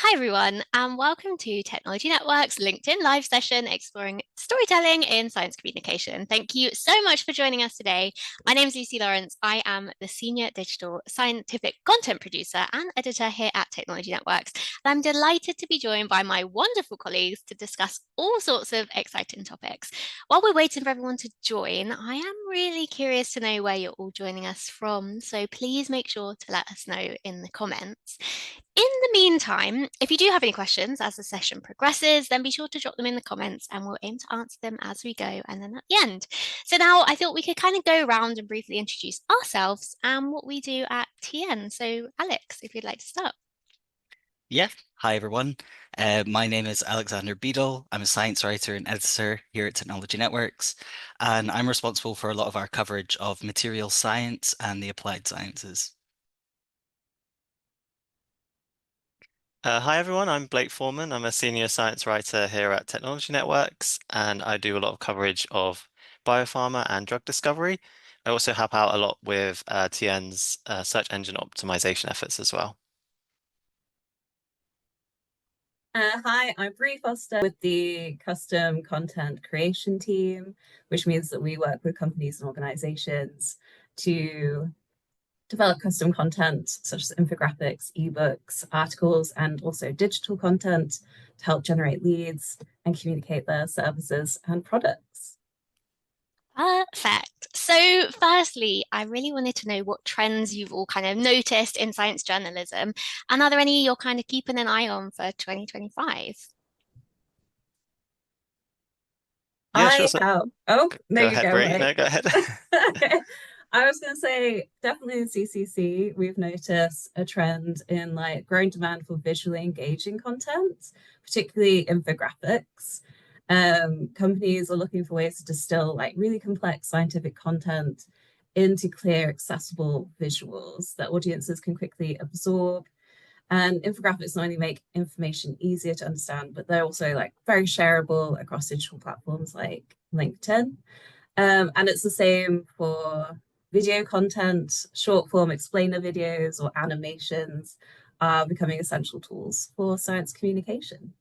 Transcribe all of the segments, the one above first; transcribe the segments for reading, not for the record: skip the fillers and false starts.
Hi, everyone, and welcome to Technology Network's LinkedIn live session exploring storytelling in science communication. Thank you so much for joining us today. My name is Lucy Lawrence. I am the Senior Digital Scientific Content Producer and Editor here at Technology Networks. And I'm delighted to be joined by my wonderful colleagues to discuss all sorts of exciting topics. While we're waiting for everyone to join, I am really curious to know where you're all joining us from, so please make sure to let us know in the comments. In the meantime, if you do have any questions as the session progresses, then be sure to drop them in the comments and we'll aim to answer them as we go and then at the end. So now I thought we could kind of go around and briefly introduce ourselves and what we do at TN. So Alex, if you'd like to start. Yeah, hi everyone. My name is Alexander Beadle. I'm a science writer and editor here at Technology Networks, and I'm responsible for a lot of our coverage of material science and the applied sciences. Hi everyone, I'm Blake Forman. I'm a senior science writer here at Technology Networks, and I do a lot of coverage of biopharma and drug discovery. I also help out a lot with TN's search engine optimization efforts as well. Hi, I'm Bree with the custom content creation team, which means that we work with companies and organizations to develop custom content such as infographics, ebooks, articles, and also digital content to help generate leads and communicate their services and products. Perfect. So firstly, I really wanted to know what trends you've all kind of noticed in science journalism, and are there any you're kind of keeping an eye on for 2025? Yeah, sure. So Oh, no, go you ahead, go, Bree. right? No, go ahead. Okay. I was going to say, definitely in CCC, we've noticed a trend in like growing demand for visually engaging content, particularly infographics. Companies are looking for ways to distill like really complex scientific content into clear, accessible visuals that audiences can quickly absorb. And infographics not only make information easier to understand, but they're also like very shareable across digital platforms like LinkedIn. And it's the same for video content, short form explainer videos or animations are becoming essential tools for science communication.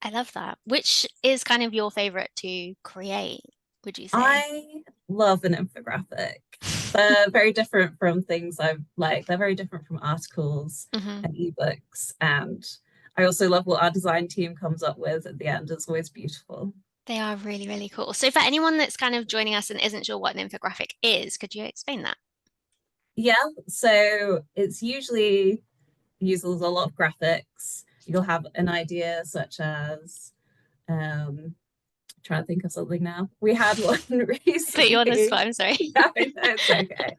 I love that. Which is kind of your favorite to create, would you say? I love an infographic. They're very different from things I've like, they're very different from articles Hmm. and ebooks. And I also love what our design team comes up with at the end. It's always beautiful. They are really, really cool. So for anyone that's kind of joining us and isn't sure what an infographic is, could you explain that? Yeah, so it's usually uses a lot of graphics. You'll have an idea such as trying to think of something now. We had one Put you on the recently. spot, I'm sorry. Yeah, it's okay.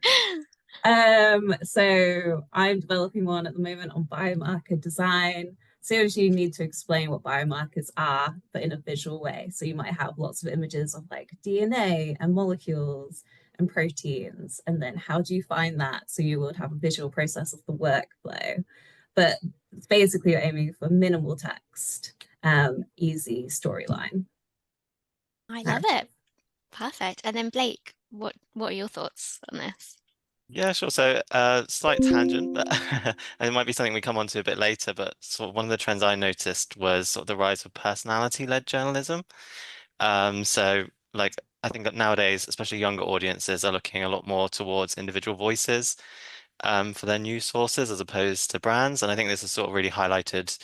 So I'm developing one at the moment on biomarker design. So you need to explain what biomarkers are, but in a visual way. So you might have lots of images of like DNA and molecules and proteins. And then how do you find that? So you would have a visual process of the workflow. But basically you're aiming for minimal text, easy storyline. I love Narrative. it. Perfect. And then Blake, what are your thoughts on this? Yeah, sure. So, slight tangent, but and it might be something we come on to a bit later. But sort of one of the trends I noticed was sort of the rise of personality-led journalism. So like I think that nowadays, especially younger audiences are looking a lot more towards individual voices for their news sources as opposed to brands. And I think this has sort of really highlighted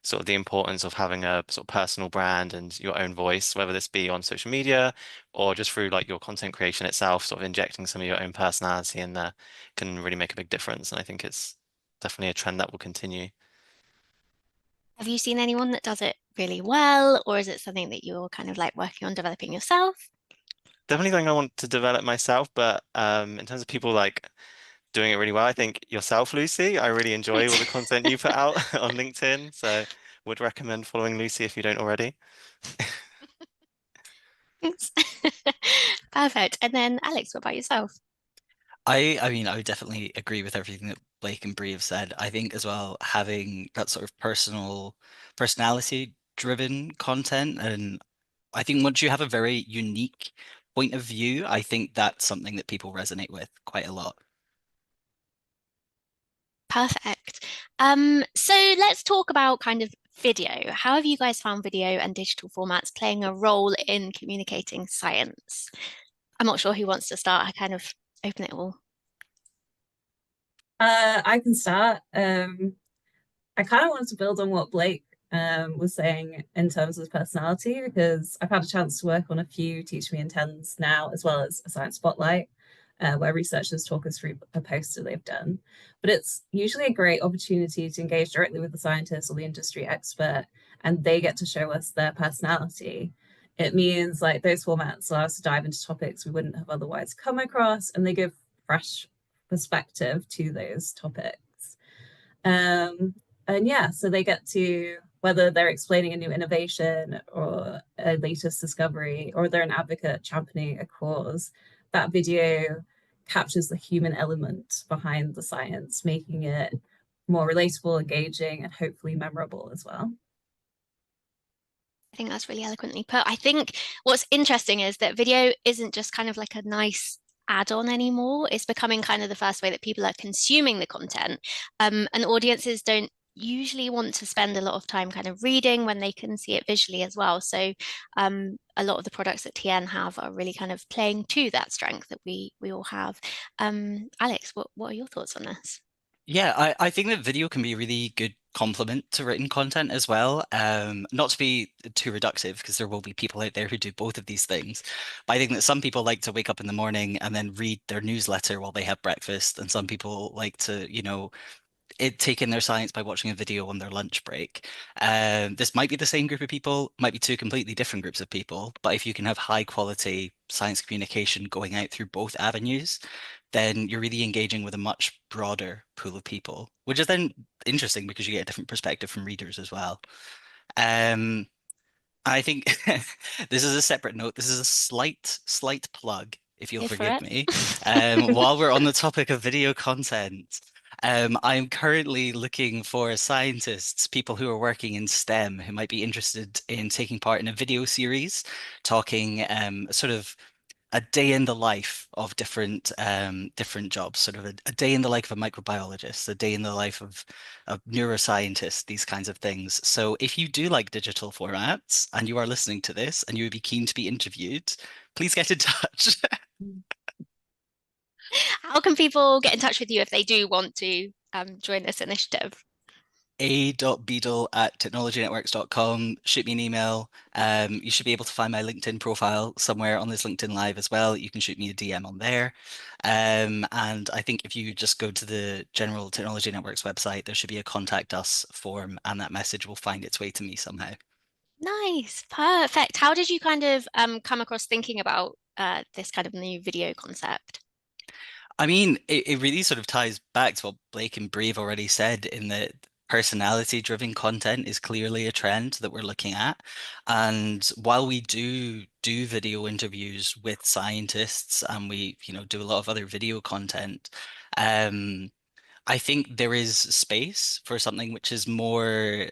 sort of the importance of having a sort of personal brand and your own voice, whether this be on social media or just through like your content creation itself, sort of injecting some of your own personality in there can really make a big difference. And I think it's definitely a trend that will continue. Have you seen anyone that does it really well, or is it something that you're kind of like working on developing yourself? Definitely something I want to develop myself, but in terms of people like doing it really well, I think yourself, Lucy, I really enjoy all the content you put out on LinkedIn, so would recommend following Lucy if you don't already. Thanks. Perfect. And then Alex, what about yourself? I mean, I would definitely agree with everything that Blake and Bree have said. I think as well, having that sort of personality driven content, and I think once you have a very unique point of view, I think that's something that people resonate with quite a lot. Perfect. So let's talk about kind of video. How have you guys found video and digital formats playing a role in communicating science? I'm not sure who wants to start. I kind of open it all. I can start. I kind of wanted to build on what Blake was saying in terms of personality, because I've had a chance to work on a few Teach Me in Tens now, as well as a Science Spotlight, where researchers talk us through a poster they've done. But it's usually a great opportunity to engage directly with the scientist or the industry expert, and they get to show us their personality. It means like those formats allow us to dive into topics we wouldn't have otherwise come across, and they give fresh perspective to those topics. And yeah, so they get to, whether they're explaining a new innovation or a latest discovery, or they're an advocate championing a cause, that video captures the human element behind the science, making it more relatable, engaging, and hopefully memorable as well. I think that's really eloquently put. I think what's interesting is that video isn't just kind of like a nice add-on anymore. It's becoming kind of the first way that people are consuming the content. And audiences don't usually want to spend a lot of time kind of reading when they can see it visually as well. So a lot of the products that TN have are really kind of playing to that strength that we all have. Alex, what are your thoughts on this? Yeah, I think that video can be a really good complement to written content as well. Not to be too reductive, because there will be people out there who do both of these things. But I think that some people like to wake up in the morning and then read their newsletter while they have breakfast, and some people like to, take in their science by watching a video on their lunch break. This might be the same group of people, might be two completely different groups of people, but if you can have high quality science communication going out through both avenues, then you're really engaging with a much broader pool of people, which is then interesting because you get a different perspective from readers as well. Um, I think this is a separate note. This is a slight plug, if you'll Go for forgive it. me. While we're on the topic of video content, I'm currently looking for scientists, people who are working in STEM, who might be interested in taking part in a video series, talking sort of a day in the life of different jobs, sort of a day in the life of a microbiologist, a day in the life of a neuroscientist, these kinds of things. So if you do like digital formats and you are listening to this and you would be keen to be interviewed, please get in touch. How can people get in touch with you if they do want to join this initiative? a.beadle@technologynetworks.com. Shoot me an email. You should be able to find my LinkedIn profile somewhere on this LinkedIn Live as well. You can shoot me a DM on there. And I think if you just go to the General Technology Networks website, there should be a contact us form, and that message will find its way to me somehow. Nice, perfect. How did you kind of come across thinking about this kind of new video concept? I mean, it really sort of ties back to what Blake and Bree have already said, in that personality-driven content is clearly a trend that we're looking at. And while we do video interviews with scientists, and we, do a lot of other video content, I think there is space for something which is more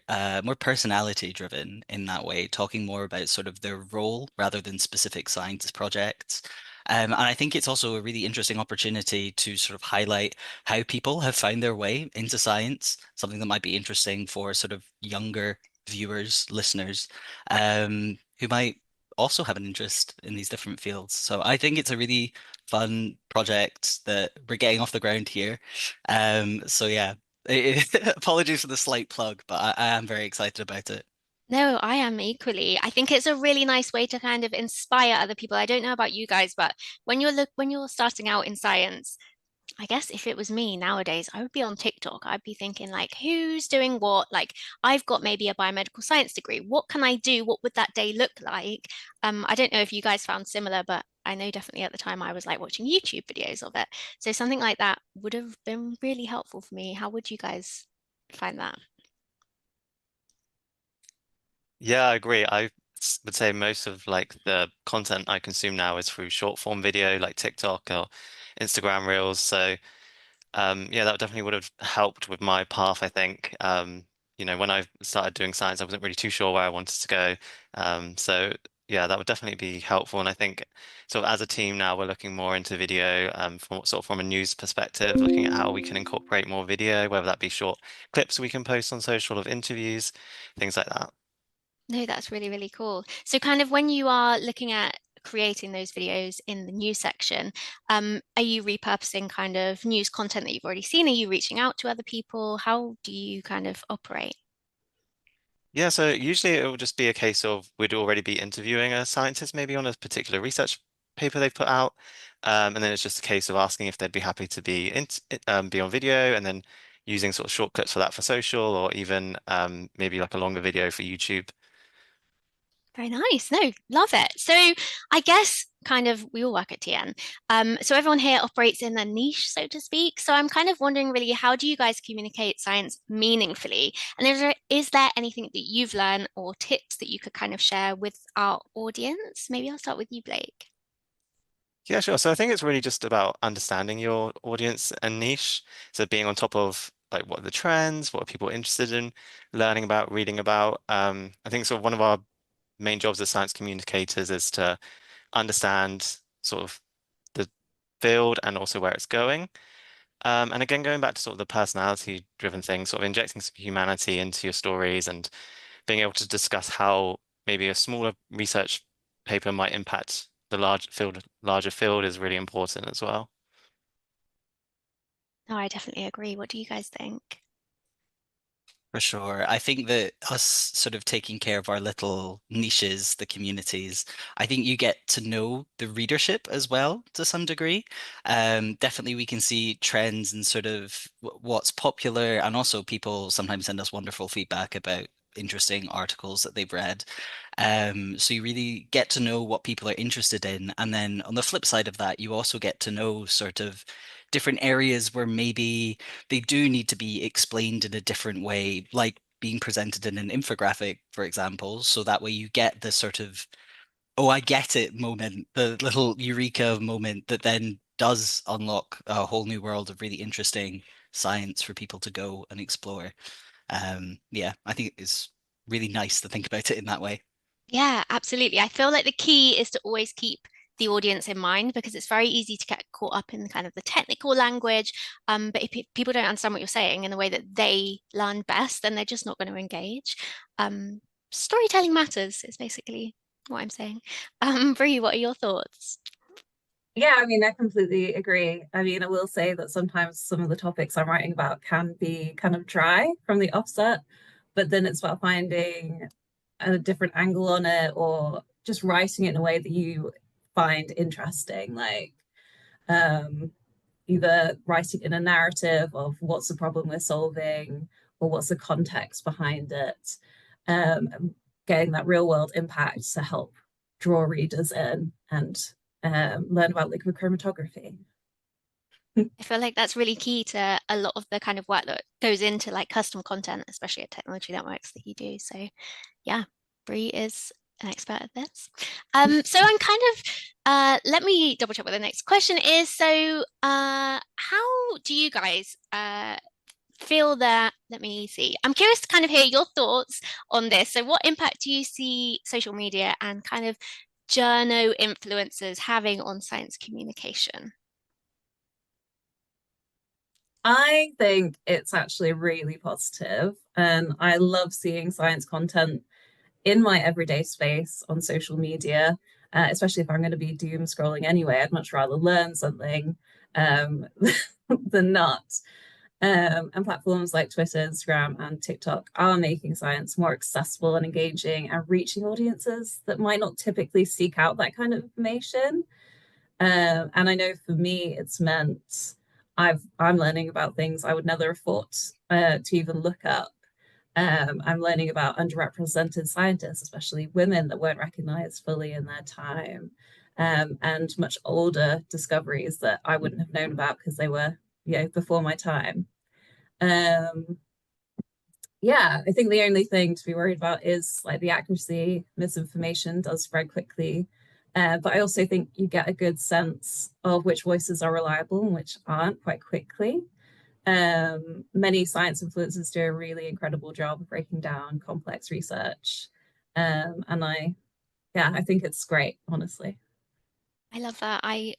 personality driven in that way, talking more about sort of their role rather than specific science projects. And I think it's also a really interesting opportunity to sort of highlight how people have found their way into science, something that might be interesting for sort of younger viewers, listeners, who might also have an interest in these different fields. So I think it's a really fun project that we're getting off the ground here. So yeah, apologies for the slight plug, but I am very excited about it. No, I am equally. I think it's a really nice way to kind of inspire other people. I don't know about you guys, but when you're starting out in science, I guess if it was me nowadays, I would be on TikTok. I'd be thinking like, who's doing what? Like, I've got maybe a biomedical science degree. What can I do? What would that day look like? I don't know if you guys found similar, but I know definitely at the time I was like watching YouTube videos of it. So something like that would have been really helpful for me. How would you guys find that? Yeah, I agree. Would say most of like the content I consume now is through short form video like TikTok or Instagram Reels. So yeah, that definitely would have helped with my path, I think. When I started doing science, I wasn't really too sure where I wanted to go. So yeah, that would definitely be helpful. And I think sort of as a team now, we're looking more into video, from sort of from a news perspective, looking at how we can incorporate more video, whether that be short clips we can post on social of interviews, things like that. No, that's really, really cool. So kind of when you are looking at creating those videos in the news section, are you repurposing kind of news content that you've already seen? Are you reaching out to other people? How do you kind of operate? Yeah, so usually it will just be a case of we'd already be interviewing a scientist maybe on a particular research paper they've put out. And then it's just a case of asking if they'd be happy to be on video and then using sort of short clips for that for social or even maybe like a longer video for YouTube. Very nice. No, love it. So I guess kind of we all work at TN. So everyone here operates in a niche, so to speak. So I'm kind of wondering really, how do you guys communicate science meaningfully? And is there anything that you've learned or tips that you could kind of share with our audience? Maybe I'll start with you, Blake. Yeah, sure. So I think it's really just about understanding your audience and niche. So being on top of like what are the trends, what are people interested in learning about, reading about. I think sort of one of our main jobs as science communicators is to understand sort of the field and also where it's going. And again, going back to sort of the personality driven thing, sort of injecting some humanity into your stories and being able to discuss how maybe a smaller research paper might impact the larger field is really important as well. No, I definitely agree. What do you guys think? For sure. I think that us sort of taking care of our little niches, the communities, I think you get to know the readership as well to some degree. Definitely we can see trends and sort of what's popular, and also people sometimes send us wonderful feedback about interesting articles that they've read. So you really get to know what people are interested in. And then on the flip side of that, you also get to know sort of different areas where maybe they do need to be explained in a different way, like being presented in an infographic, for example. So that way you get the sort of, oh, I get it moment, the little eureka moment that then does unlock a whole new world of really interesting science for people to go and explore. Yeah, I think it's really nice to think about it in that way. Yeah, absolutely. I feel like the key is to always keep the audience in mind because it's very easy to get caught up in kind of the technical language. But if people don't understand what you're saying in the way that they learn best, then they're just not going to engage. Um, Storytelling matters is basically what I'm saying. Bree, what are your thoughts? Yeah, I mean, I completely agree. I mean, I will say that sometimes some of the topics I'm writing about can be kind of dry from the offset, but then it's about finding a different angle on it or just writing it in a way that you find interesting, like um, either writing in a narrative of what's the problem we're solving or what's the context behind it, getting that real world impact to help draw readers in and learn about liquid chromatography. I feel like that's really key to a lot of the kind of work that goes into like custom content, especially at technology networks that you do. So yeah, Bree is an expert at this. So I'm kind of let me double check what the next question is. So how do you guys feel that, let me see. I'm curious to kind of hear your thoughts on this. So what impact do you see social media and kind of journo influencers having on science communication? I think it's actually really positive, and I love seeing science content in my everyday space on social media, especially if I'm going to be doom scrolling anyway. I'd much rather learn something um, than not. And platforms like Twitter, Instagram, and TikTok are making science more accessible and engaging and reaching audiences that might not typically seek out that kind of information. And I know for me, it's meant I'm learning about things I would never have thought to even look up. I'm learning about underrepresented scientists, especially women that weren't recognized fully in their time, and much older discoveries that I wouldn't have known about because they were, before my time. Um, yeah, I think the only thing to be worried about is like the accuracy. Misinformation does spread quickly. But I also think you get a good sense of which voices are reliable and which aren't quite quickly. Many science influencers do a really incredible job of breaking down complex research. And yeah, I think it's great, honestly. I love that. I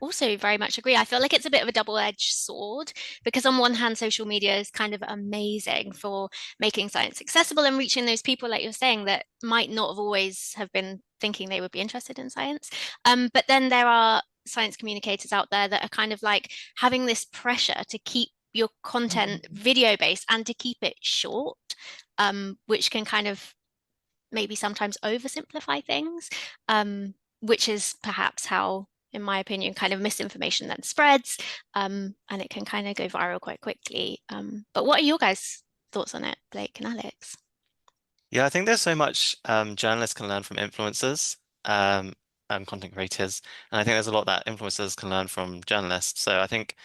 also very much agree. I feel like it's a bit of a double-edged sword because on one hand, social media is kind of amazing for making science accessible and reaching those people, like you're saying, that might not have always have been thinking they would be interested in science. But then there are science communicators out there that are kind of like having this pressure to keep your content video-based and to keep it short, which can kind of maybe sometimes oversimplify things, which is perhaps how, in my opinion, kind of misinformation then spreads, and it can kind of go viral quite quickly. But what are your guys' thoughts on it, Blake and Alex? Yeah, I think there's so much journalists can learn from influencers, and content creators, and I think there's a lot that influencers can learn from journalists. So I think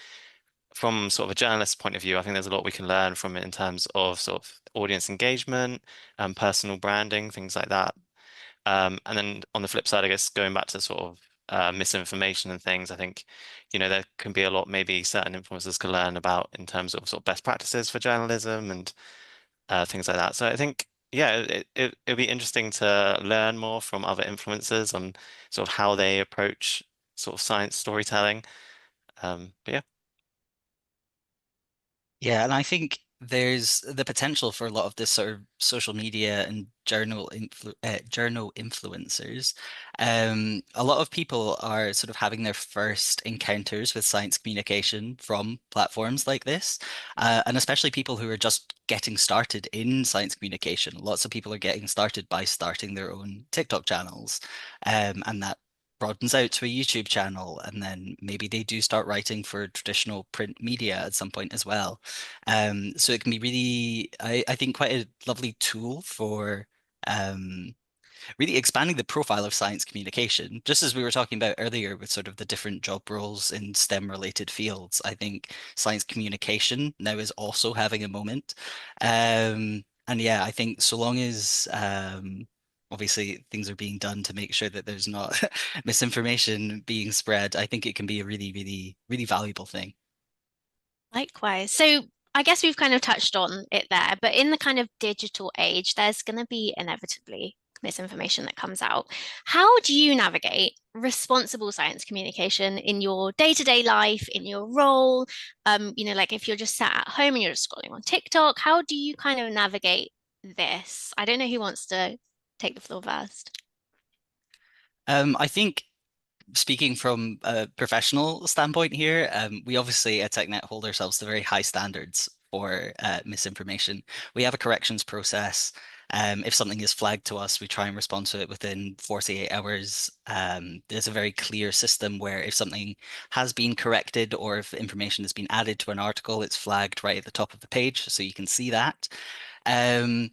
from sort of a journalist's point of view, I think there's a lot we can learn from it in terms of sort of audience engagement, personal branding, things like that. And then on the flip side, I guess going back to sort of misinformation and things, I think, there can be a lot maybe certain influencers can learn about in terms of sort of best practices for journalism and things like that. So I think, yeah, it'd be interesting to learn more from other influencers on sort of how they approach sort of science storytelling. But yeah. Yeah, and I think there's the potential for a lot of this sort of social media and journal influencers. A lot of people are sort of having their first encounters with science communication from platforms like this, and especially people who are just getting started in science communication. Lots of people are getting started by starting their own TikTok channels, and that broadens out to a YouTube channel, and then maybe they do start writing for traditional print media at some point as well. So it can be really, I think, quite a lovely tool for um, really expanding the profile of science communication. Just as we were talking about earlier with sort of the different job roles in STEM related fields, I think science communication now is also having a moment. And yeah, I think so long as obviously things are being done to make sure that there's not misinformation being spread, I think it can be a really, really, really valuable thing. Likewise. So I guess we've kind of touched on it there, but in the kind of digital age, there's going to be inevitably misinformation that comes out. How do you navigate responsible science communication in your day-to-day life, in your role? Like if you're just sat at home and you're just scrolling on TikTok, how do you kind of navigate this? I don't know who wants to take the floor first. I think speaking from a professional standpoint here, we obviously at TechNet hold ourselves to very high standards for misinformation. We have a corrections process. If something is flagged to us, we try and respond to it within 48 hours. There's a very clear system where if something has been corrected or if information has been added to an article, it's flagged right at the top of the page, so you can see that. Um,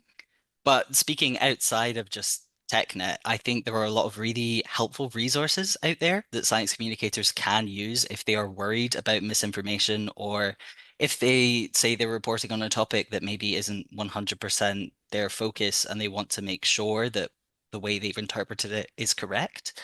but speaking outside of just TechNet, I think there are a lot of really helpful resources out there that science communicators can use if they are worried about misinformation or if they say they're reporting on a topic that maybe isn't 100% their focus and they want to make sure that the way they've interpreted it is correct.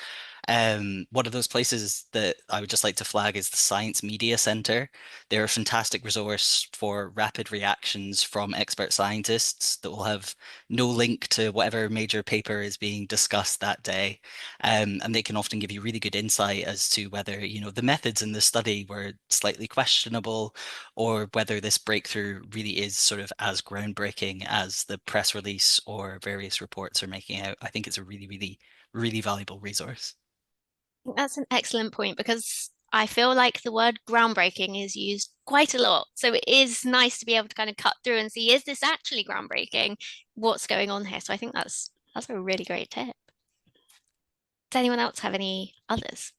One of those places that I would just like to flag is the Science Media Center. They're a fantastic resource for rapid reactions from expert scientists that will have no link to whatever major paper is being discussed that day. And they can often give you really good insight as to whether, the methods in the study were slightly questionable or whether this breakthrough really is sort of as groundbreaking as the press release or various reports are making out. I think it's a really, really, really valuable resource. That's an excellent point because I feel like the word groundbreaking is used quite a lot. So it is nice to be able to kind of cut through and see, is this actually groundbreaking? What's going on here? So I think that's a really great tip. Does anyone else have any others?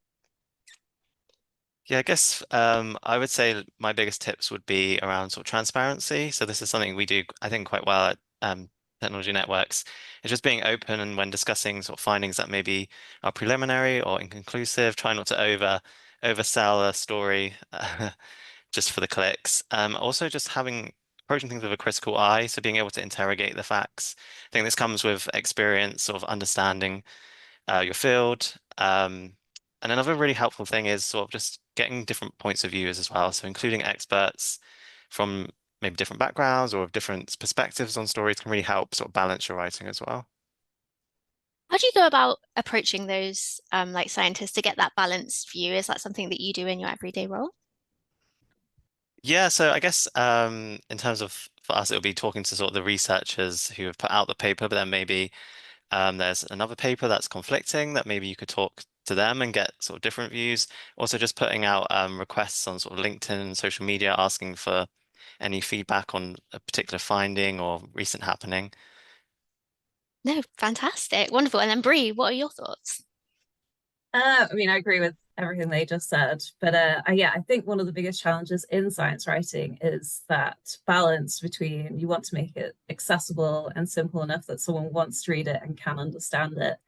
Yeah, I guess I would say my biggest tips would be around sort of transparency. So this is something we do, I think, quite well at technology networks. It's just being open and when discussing sort of findings that maybe are preliminary or inconclusive, try not to oversell a story just for the clicks. Also just approaching things with a critical eye, so being able to interrogate the facts. I think this comes with experience, sort of understanding your field. And another really helpful thing is sort of just getting different points of views as well. So including experts from maybe different backgrounds or different perspectives on stories can really help sort of balance your writing as well. How do you go about approaching those like scientists to get that balanced view? Is that something that you do in your everyday role? Yeah, so I guess in terms of for us, it'll be talking to sort of the researchers who have put out the paper, but then maybe there's another paper that's conflicting that maybe you could talk to them and get sort of different views. Also, just putting out requests on sort of LinkedIn and social media asking for any feedback on a particular finding or recent happening. No, fantastic, wonderful. And then Bree, what are your thoughts? I mean, I agree with everything they just said, but yeah, I think one of the biggest challenges in science writing is that balance between you want to make it accessible and simple enough that someone wants to read it and can understand it,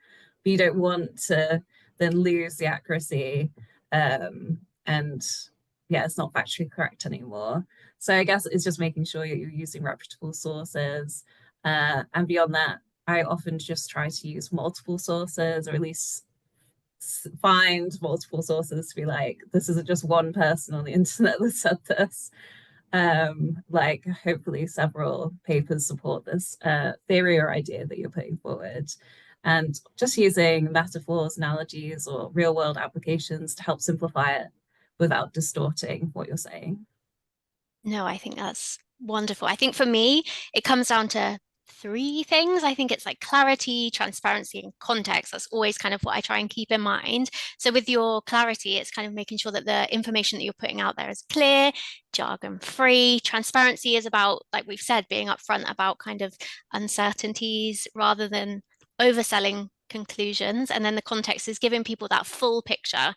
but you don't want to then lose the accuracy, and yeah, it's not factually correct anymore. So I guess it's just making sure you're using reputable sources, and beyond that, I often just try to use multiple sources, or at least find multiple sources to be like, this isn't just one person on the internet that said this. Like hopefully several papers support this theory or idea that you're putting forward. And just using metaphors, analogies, or real world applications to help simplify it without distorting what you're saying. No, I think that's wonderful. I think for me, it comes down to three things. I think it's like clarity, transparency, and context. That's always kind of what I try and keep in mind. So with your clarity, it's kind of making sure that the information that you're putting out there is clear, jargon free. Transparency is about, like we've said, being upfront about kind of uncertainties rather than overselling conclusions. And then the context is giving people that full picture,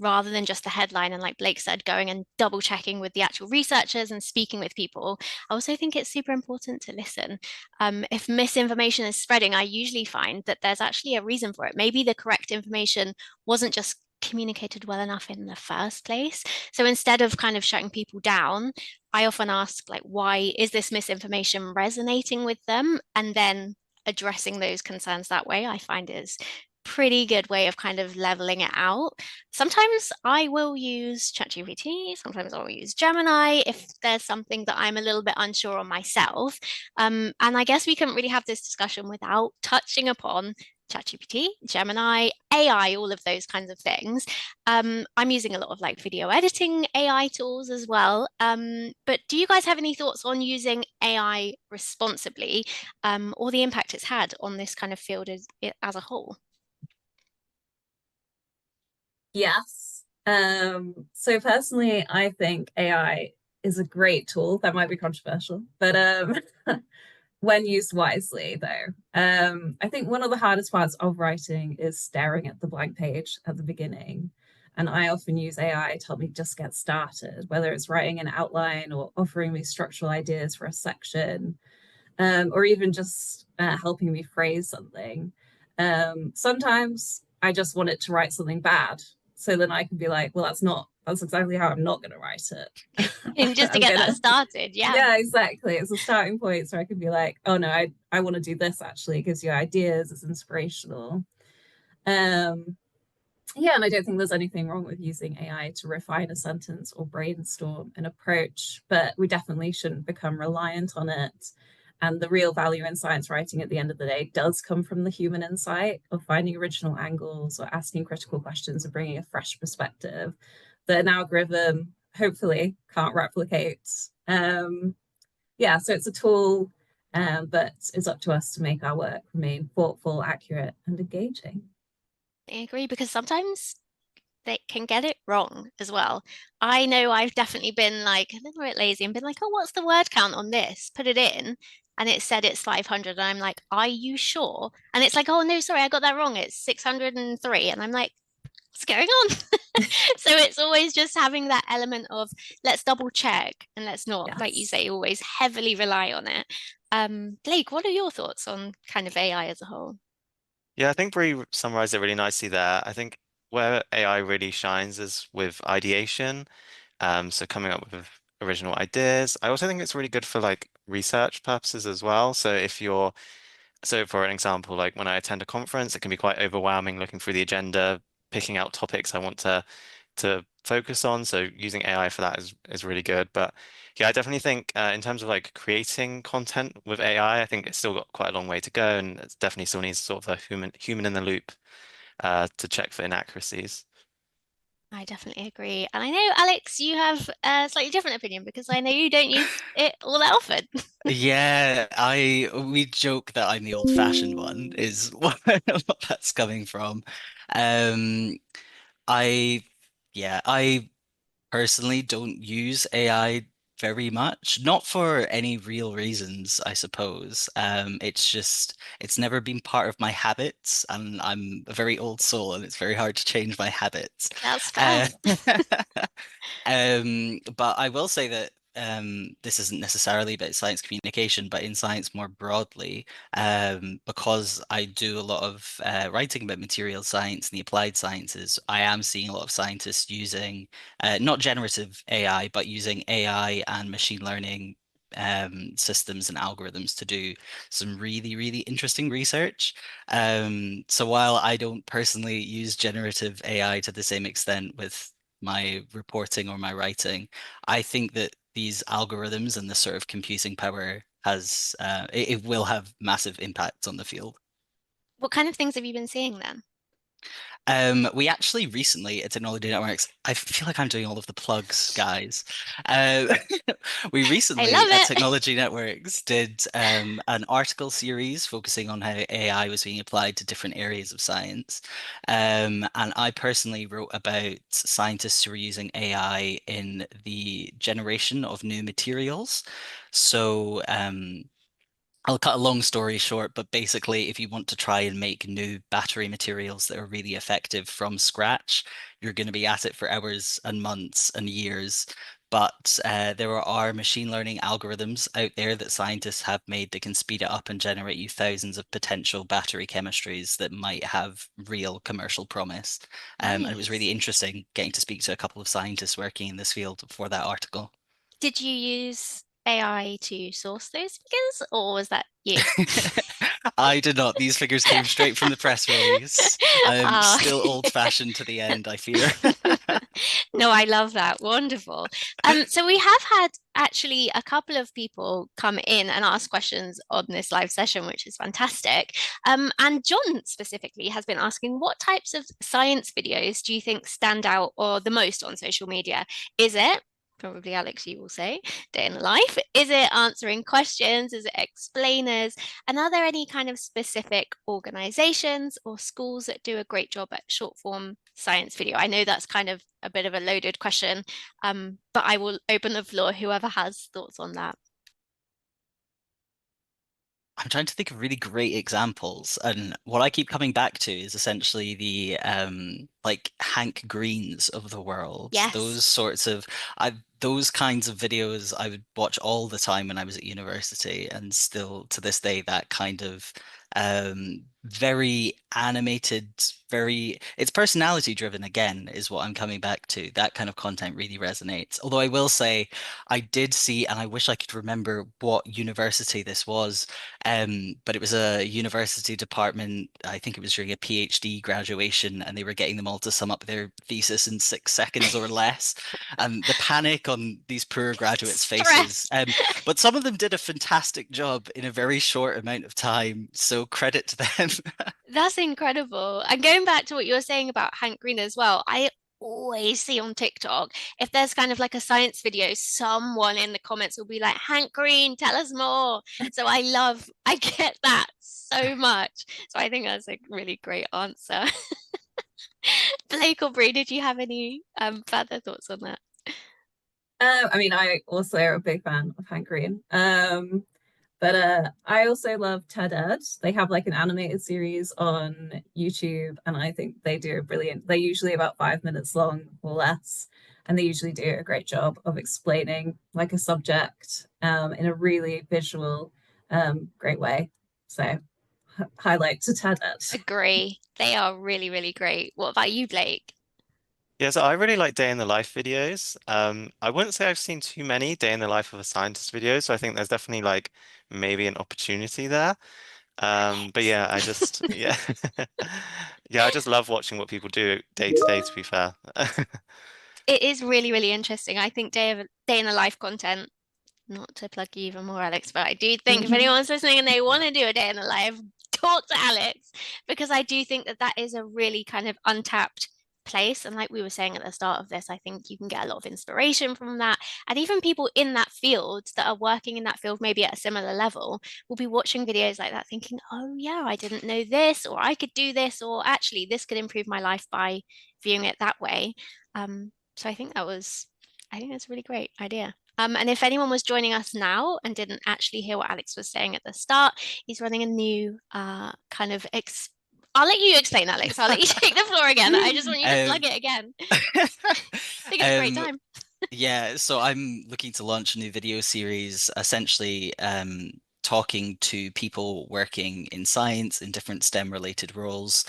rather than just the headline. And like Blake said, going and double checking with the actual researchers and speaking with people. I also think it's super important to listen. If misinformation is spreading, I usually find that there's actually a reason for it. Maybe the correct information wasn't just communicated well enough in the first place. So instead of kind of shutting people down, I often ask, like, why is this misinformation resonating with them? And then addressing those concerns that way, I find is pretty good way of kind of leveling it out. Sometimes I will use ChatGPT, sometimes I'll use Gemini if there's something that I'm a little bit unsure on myself. And I guess we couldn't really have this discussion without touching upon ChatGPT, Gemini, AI, all of those kinds of things. I'm using a lot of like video editing AI tools as well. But do you guys have any thoughts on using AI responsibly, or the impact it's had on this kind of field as a whole? Yes. So personally, I think AI is a great tool. That might be controversial, but when used wisely, though, I think one of the hardest parts of writing is staring at the blank page at the beginning. And I often use AI to help me just get started, whether it's writing an outline or offering me structural ideas for a section, or even just helping me phrase something. Sometimes I just want it to write something bad. So then I can be like, well, that's exactly how I'm not going to write it. And just to I'm get gonna, that started, yeah. yeah, exactly. It's a starting point. So I can be like, oh no, I want to do this actually. It gives you ideas, it's inspirational. Um, yeah, and I don't think there's anything wrong with using AI to refine a sentence or brainstorm an approach, but we definitely shouldn't become reliant on it. And the real value in science writing at the end of the day does come from the human insight of finding original angles or asking critical questions and bringing a fresh perspective that an algorithm hopefully can't replicate. Yeah, so it's a tool, but it's up to us to make our work remain thoughtful, accurate, and engaging. I agree, because sometimes they can get it wrong as well. I know I've definitely been like a little bit lazy and been like, oh, what's the word count on this? Put it in. And it said it's 500. And I'm like, are you sure? And it's like, oh, no, sorry, I got that wrong. It's 603. And I'm like, what's going on? So it's always just having that element of let's double check and let's not, like you Yes. say, always heavily rely on it. Blake, what are your thoughts on kind of AI as a whole? Yeah, I think Bree summarized it really nicely there. I think where AI really shines is with ideation. So coming up with original ideas. I also think it's really good for like research purposes as well. So for an example, like when I attend a conference, it can be quite overwhelming looking through the agenda, picking out topics I want to to focus on. So using AI for that is really good. But yeah, I definitely think in terms of like creating content with AI, I think it's still got quite a long way to go, and it definitely still needs sort of a human in the loop to check for inaccuracies. I definitely agree. And I know, Alex, you have a slightly different opinion because I know you don't use it all that often. Yeah, we joke that I'm the old-fashioned one, is what that's coming from. Um, I yeah, I personally don't use AI very much, not for any real reasons, I suppose. It's just it's never been part of my habits, and I'm a very old soul, and it's very hard to change my habits. That's fair. Uh, but I will say that this isn't necessarily about science communication, but in science more broadly, because I do a lot of writing about material science and the applied sciences, I am seeing a lot of scientists using not generative AI, but using AI and machine learning systems and algorithms to do some really, really interesting research. So while I don't personally use generative AI to the same extent with my reporting or my writing, I think that these algorithms and this sort of computing power has it will have massive impacts on the field. What kind of things have you been seeing then? We actually recently at Technology Networks, I feel like I'm doing all of the plugs, guys. Uh, we I recently at love it. Technology Networks did an article series focusing on how AI was being applied to different areas of science. And I personally wrote about scientists who were using AI in the generation of new materials. So, I'll cut a long story short, but basically, if you want to try and make new battery materials that are really effective from scratch, you're going to be at it for hours and months and years. But there are machine learning algorithms out there that scientists have made that can speed it up and generate you thousands of potential battery chemistries that might have real commercial promise. And it was really Nice. interesting getting to speak to a couple of scientists working in this field for that article. Did you use AI to source those figures, or was that you? I did not. These figures came straight from the press release. I'm Oh. still old-fashioned to the end, I fear. No, I love that. Wonderful. So we have had actually a couple of people come in and ask questions on this live session, which is fantastic. And John specifically has been asking, what types of science videos do you think stand out or the most on social media? Is it, probably Alex, you will say, day in the life? Is it answering questions? Is it explainers? And are there any kind of specific organizations or schools that do a great job at short form science video? I know that's kind of a bit of a loaded question, but I will open the floor, whoever has thoughts on that. I'm trying to think of really great examples, and what I keep coming back to is essentially the like Hank Greens of the world. Yes. Those sorts of those kinds of videos I would watch all the time when I was at university, and still to this day that kind of very animated, very it's personality driven again is what I'm coming back to. That kind of content really resonates. Although I will say I did see, and I wish I could remember what university this was, but it was a university department. I think it was during a PhD graduation, and they were getting them all to sum up their thesis in 6 seconds or less. And the panic on these poor graduates' faces. Stress. But some of them did a fantastic job in a very short amount of time. So credit to them. That's incredible. And going back to what you were saying about Hank Green as well, I always see on TikTok, if there's kind of like a science video, someone in the comments will be like, Hank Green, tell us more. So I get that so much. So I think that's a really great answer. Blake or Bree, did you have any further thoughts on that? I mean, I also am a big fan of Hank Green. But I also love TED Ed. They have like an animated series on YouTube, and I think they do a brilliant. They're usually about 5 minutes long or less, and they usually do a great job of explaining like a subject in a really visual, great way. So highlight to TED Ed. Agree. They are really, really great. What about you, Blake? Yeah, so I really like day in the life videos. I wouldn't say I've seen too many day in the life of a scientist videos, so I think there's definitely like maybe an opportunity there. But yeah, I just yeah. Yeah, I just love watching what people do day to day, to be fair. It is really, really interesting. I think day in the life content, not to plug you even more, Alex, but I do think if anyone's listening and they want to do a day in the life, talk to Alex, because I do think that that is a really kind of untapped place. And like we were saying at the start of this, I think you can get a lot of inspiration from that. And even people in that field that are working in that field, maybe at a similar level, will be watching videos like that thinking, oh, yeah, I didn't know this, or I could do this, or actually, this could improve my life by viewing it that way. So I think that's a really great idea. And if anyone was joining us now and didn't actually hear what Alex was saying at the start, he's running a new kind of I'll let you explain, Alex. I'll let you take the floor again. I just want you to plug it again. I think it's a great time. Yeah, so I'm looking to launch a new video series, essentially talking to people working in science in different STEM related roles,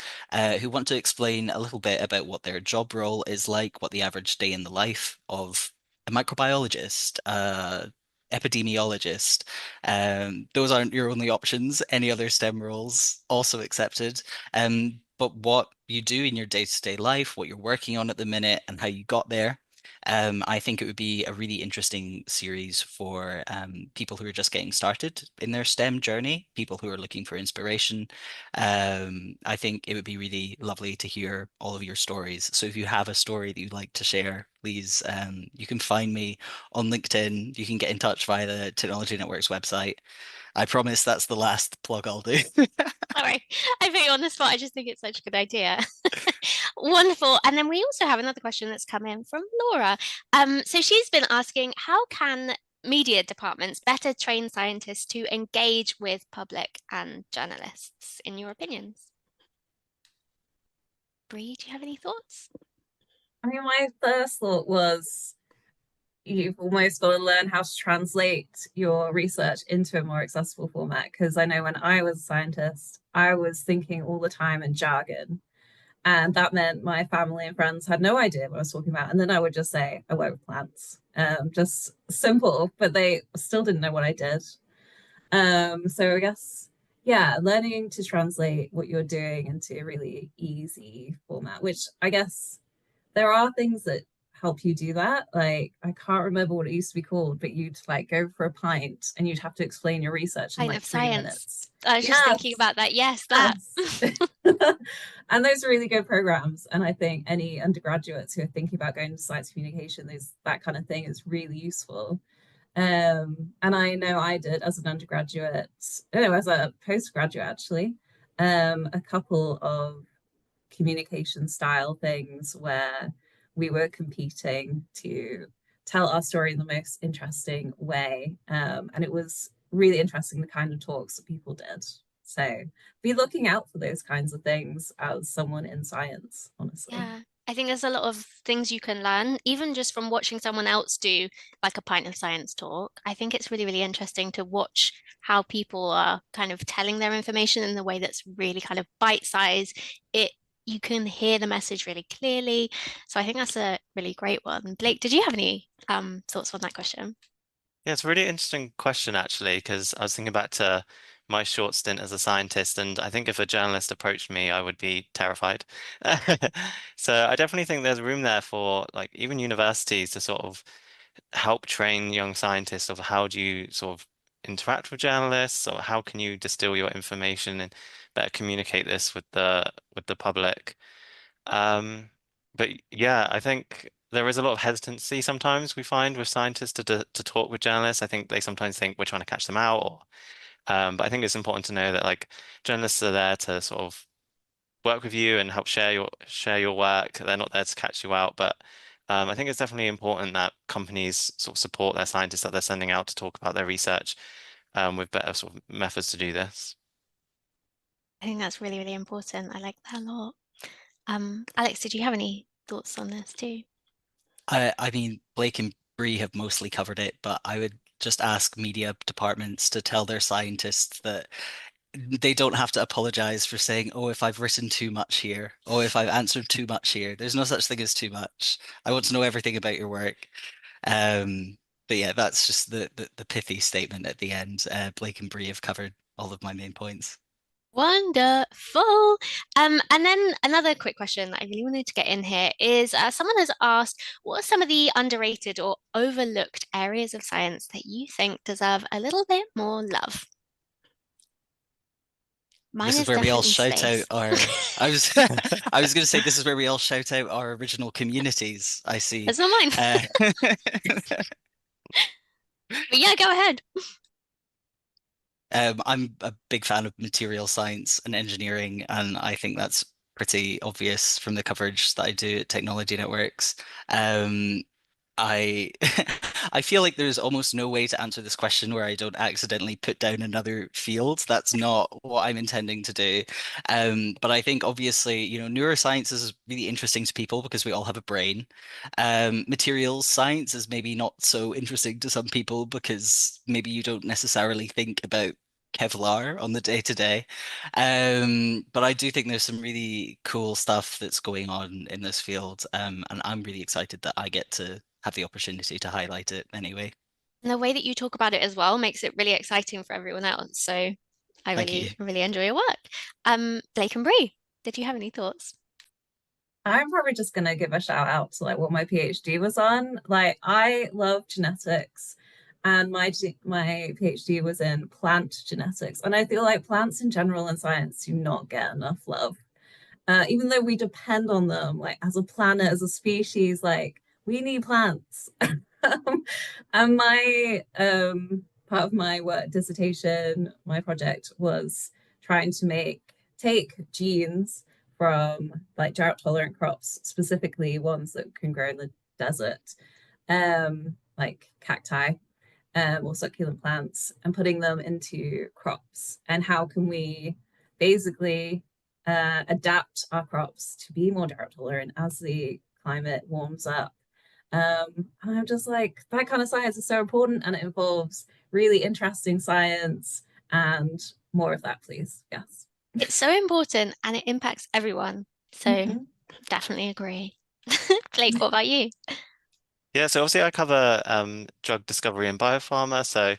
who want to explain a little bit about what their job role is like, what the average day in the life of a microbiologist, epidemiologist. Those aren't your only options. Any other STEM roles also accepted. But what you do in your day-to-day life, what you're working on at the minute, and how you got there. I think it would be a really interesting series for people who are just getting started in their STEM journey, people who are looking for inspiration. I think it would be really lovely to hear all of your stories. So if you have a story that you'd like to share, please, you can find me on LinkedIn. You can get in touch via the Technology Network's website. I promise that's the last plug I'll do. Sorry, I put you on the spot. I just think it's such a good idea. Wonderful. And then we also have another question that's come in from Laura. So she's been asking, how can media departments better train scientists to engage with public and journalists, in your opinions? Bree, do you have any thoughts? I mean, my first thought was you've almost got to learn how to translate your research into a more accessible format. Because I know when I was a scientist, I was thinking all the time in jargon. And that meant my family and friends had no idea what I was talking about. And then I would just say, I work with plants. Just simple, but they still didn't know what I did. So I guess, yeah, learning to translate what you're doing into a really easy format, which I guess there are things that help you do that. Like, I can't remember what it used to be called, but you'd like go for a pint and you'd have to explain your research in Kind like of 3 science. minutes. I was just thinking about that. Yes, that. And those are really good programs. And I think any undergraduates who are thinking about going to science communication, that kind of thing is really useful. And I know I did as an undergraduate, no, as a postgraduate actually, a couple of communication style things where we were competing to tell our story in the most interesting way. And it was really interesting the kind of talks that people did. So be looking out for those kinds of things as someone in science, honestly. Yeah, I think there's a lot of things you can learn, even just from watching someone else do like a pint of science talk. I think it's really, really interesting to watch how people are kind of telling their information in the way that's really kind of bite-sized. You can hear the message really clearly. So I think that's a really great one. Blake, did you have any thoughts on that question? Yeah, it's a really interesting question actually, because I was thinking back to my short stint as a scientist, and I think if a journalist approached me, I would be terrified. So I definitely think there's room there for like even universities to sort of help train young scientists of how do you sort of interact with journalists, or how can you distill your information and better communicate this with the public. Um, but yeah, I think there is a lot of hesitancy sometimes we find with scientists to talk with journalists. I think they sometimes think we're trying to catch them out, or but I think it's important to know that like journalists are there to sort of work with you and help share your work. They're not there to catch you out, but I think it's definitely important that companies sort of support their scientists that they're sending out to talk about their research with better sort of methods to do this. I think that's really, really important. I like that a lot. Alex, did you have any thoughts on this too? I mean, Blake and Bree have mostly covered it, but I would just ask media departments to tell their scientists that they don't have to apologize for saying, oh, if I've written too much here, oh, if I've answered too much here. There's no such thing as too much. I want to know everything about your work. But yeah, that's just the pithy statement at the end. Blake and Bree have covered all of my main points. Wonderful. And then another quick question that I really wanted to get in here is someone has asked, what are some of the underrated or overlooked areas of science that you think deserve a little bit more love? Mine This is is where we all definitely shout out space. our. I was I was going to say this is where we all shout out our original communities. I see. That's not mine. Uh, But yeah, go ahead. I'm a big fan of material science and engineering, and I think that's pretty obvious from the coverage that I do at Technology Networks. Um, I I feel like there's almost no way to answer this question where I don't accidentally put down another field. That's not what I'm intending to do. But I think obviously, neuroscience is really interesting to people because we all have a brain. Materials science is maybe not so interesting to some people because maybe you don't necessarily think about Kevlar on the day to day. But I do think there's some really cool stuff that's going on in this field. And I'm really excited that I get to have the opportunity to highlight it anyway. And the way that you talk about it as well makes it really exciting for everyone else. So I Thank you. really enjoy your work. Blake and Bree, did you have any thoughts? I'm probably just gonna give a shout out to like what my PhD was on. Like I love genetics, and my PhD was in plant genetics, and I feel like plants in general in science do not get enough love. Even though we depend on them, like as a planet, as a species, like we need plants. And my part of my work dissertation, my project was trying to take genes from like drought tolerant crops, specifically ones that can grow in the desert, like cacti, or succulent plants, and putting them into crops. And how can we basically adapt our crops to be more drought tolerant as the climate warms up? And I'm just like, that kind of science is so important, and it involves really interesting science, and more of that, please. Yes. It's so important and it impacts everyone. So Mhm. definitely agree. Blake, what about you? Yeah, so obviously I cover drug discovery and biopharma, so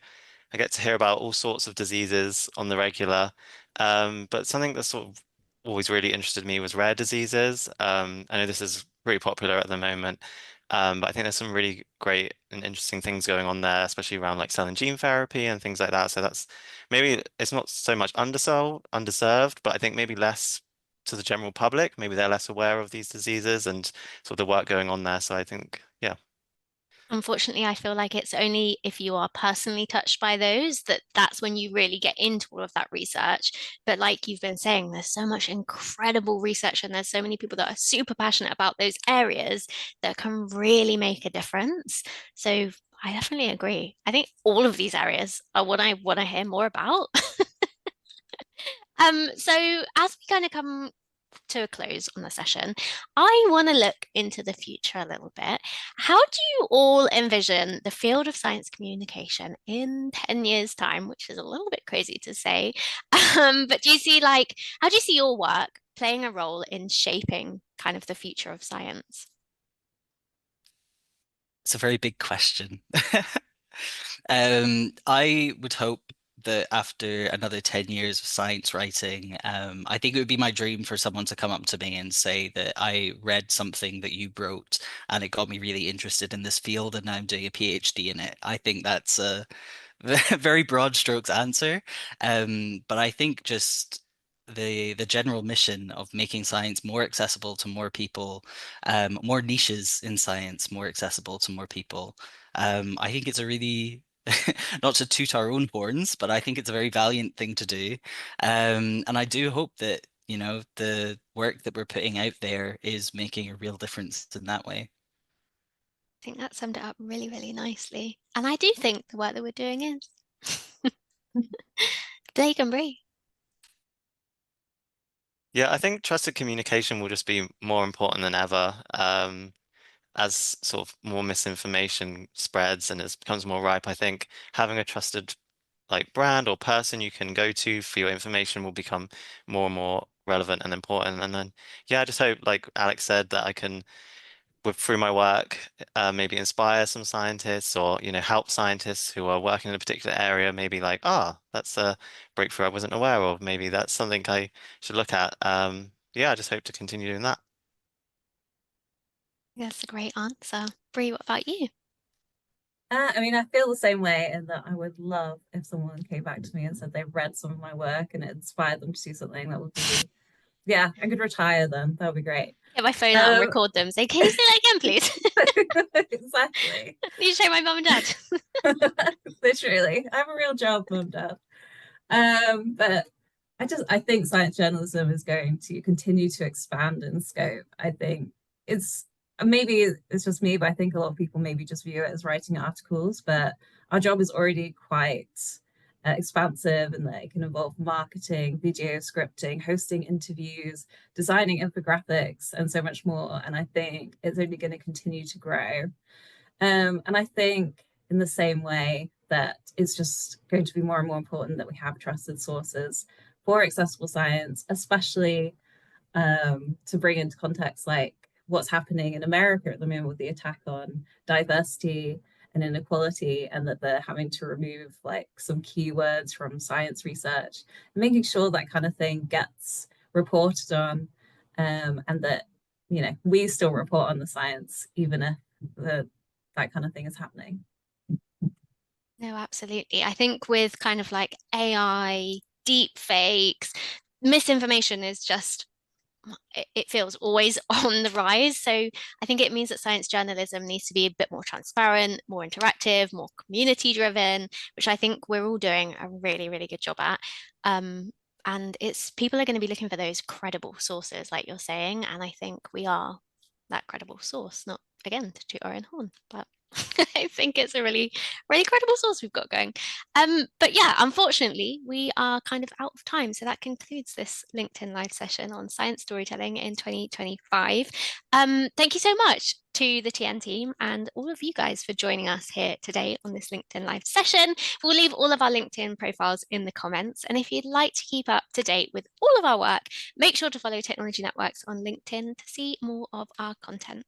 I get to hear about all sorts of diseases on the regular. But something that sort of always really interested me was rare diseases. I know this is pretty popular at the moment, but I think there's some really great and interesting things going on there, especially around like cell and gene therapy and things like that. So that's maybe it's not so much underserved, but I think maybe less to the general public. Maybe they're less aware of these diseases and sort of the work going on there. So I think, yeah. Unfortunately, I feel like it's only if you are personally touched by those that's when you really get into all of that research. But like you've been saying, there's so much incredible research and there's so many people that are super passionate about those areas that can really make a difference. So I definitely agree. I think all of these areas are what I want to hear more about. So as we kind of come to a close on the session, I want to look into the future a little bit. How do you all envision the field of science communication in 10 years' time, which is a little bit crazy to say? But do you see, like, how do you see your work playing a role in shaping kind of the future of science? It's a very big question. I would hope that after another 10 years of science writing, I think it would be my dream for someone to come up to me and say that I read something that you wrote and it got me really interested in this field and now I'm doing a PhD in it. I think that's a very broad strokes answer. But I think just the general mission of making science more accessible to more people, more niches in science, more accessible to more people. I think it's a really not to toot our own horns, but I think it's a very valiant thing to do. And I do hope that, the work that we're putting out there is making a real difference in that way. I think that summed it up really, really nicely. And I do think the work that we're doing is. Blake and Bree. Yeah, I think trusted communication will just be more important than ever. As sort of more misinformation spreads and it becomes more ripe, I think having a trusted like brand or person you can go to for your information will become more and more relevant and important. And then, yeah, I just hope, like Alex said, that I can through my work, maybe inspire some scientists or, help scientists who are working in a particular area, maybe like, that's a breakthrough I wasn't aware of. Maybe that's something I should look at. Yeah, I just hope to continue doing that. That's a great answer. Bree, what about you? I mean, I feel the same way in that I would love if someone came back to me and said they've read some of my work and it inspired them to do something. That would be, yeah, I could retire then. That would be great. Get my phone out and record them. Say, can you say that again, please? Exactly. Need to show my mum and dad. Literally, I have a real job, mum, dad. But I think science journalism is going to continue to expand in scope. I think maybe it's just me, but I think a lot of people maybe just view it as writing articles, but our job is already quite expansive, and that it can involve marketing, video scripting, hosting interviews, designing infographics, and so much more. And I think it's only going to continue to grow. And I think in the same way that it's just going to be more and more important that we have trusted sources for accessible science, especially to bring into context like what's happening in America at the moment with the attack on diversity and inequality, and that they're having to remove like some keywords from science research, and making sure that kind of thing gets reported on, and that we still report on the science even if that kind of thing is happening. No, absolutely. I think with kind of like AI, deep fakes, misinformation is just, it feels always on the rise. So I think it means that science journalism needs to be a bit more transparent, more interactive, more community driven, which I think we're all doing a really, really good job at. And people are going to be looking for those credible sources, like you're saying. And I think we are that credible source, not again to toot our own horn, but I think it's a really, really credible source we've got going. But yeah, unfortunately, we are kind of out of time. So that concludes this LinkedIn live session on science storytelling in 2025. Thank you so much to the TN team and all of you guys for joining us here today on this LinkedIn live session. We'll leave all of our LinkedIn profiles in the comments. And if you'd like to keep up to date with all of our work, make sure to follow Technology Networks on LinkedIn to see more of our content.